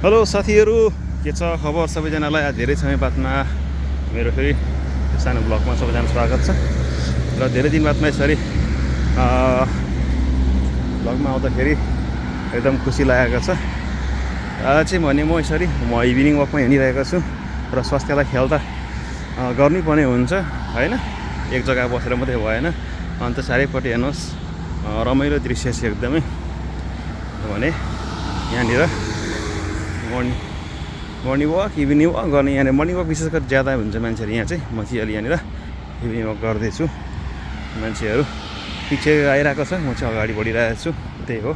Hello साथीहरू, के छ खबर सबैजनालाई? आज धेरै समय बादमा मेरो फेरि सानो ब्लगमा सबैजना स्वागत छ। र धेरै दिन बादमा यसरी ब्लगमा आउँदाखेरि एकदम खुसी लागेको छ। आज चाहिँ भने म इभिनिङ वकमा हिँडिरहेको छु र स्वास्थ्यलाई ख्याल त गर्नुपर्ने हुन्छ हैन, एक जग्गा बसेर मात्रै भएन। अन्त चारैपट्टि हेर्नुहोस् रमाइलो दृश्य छ एकदमै। भने यहाँनिर मर्निङ वक इभिनिङ वक गर्ने, यहाँनिर मर्निङ वक विशेष गरी ज्यादा हुन्छ मान्छेहरू। यहाँ चाहिँ म चाहिँ अहिले यहाँनिर इभिनिङ वक गर्दैछु। मान्छेहरू पछि आइरहेको छ, म चाहिँ अगाडि बढिरहेको छु, त्यही हो।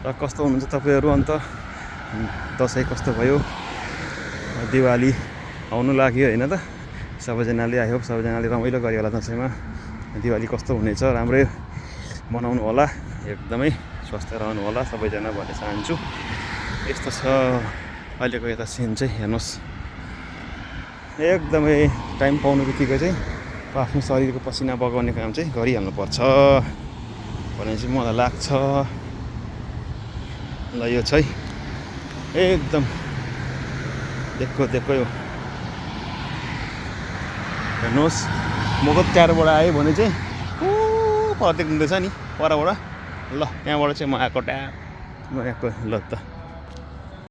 र कस्तो हुनुहुन्छ तपाईँहरू? अन्त दसैँ कस्तो भयो? दिवाली आउनु लाग्यो होइन त? सबैजनाले आई होप सबैजनाले रमाइलो गऱ्यो होला दसैँमा। दिवाली कस्तो हुनेछ? राम्रै मनाउनु होला, एकदमै स्वस्थ रहनु होला सबैजना भन्ने चाहन्छु। यस्तो छ अहिलेको यता सिन चाहिँ हेर्नुहोस्। एकदमै टाइम पाउनु बित्तिकै चाहिँ आफ्नो शरीरको पसिना बगाउने काम चाहिँ गरिहाल्नुपर्छ भन्ने चाहिँ मलाई लाग्छ। ल यो चाहिँ एकदम देखो हेर्नुहोस्, मको टाढोबाट आयो भने चाहिँ पर देख्नुहुँदैछ नि परबाट। ल त्यहाँबाट चाहिँ म आएको ल त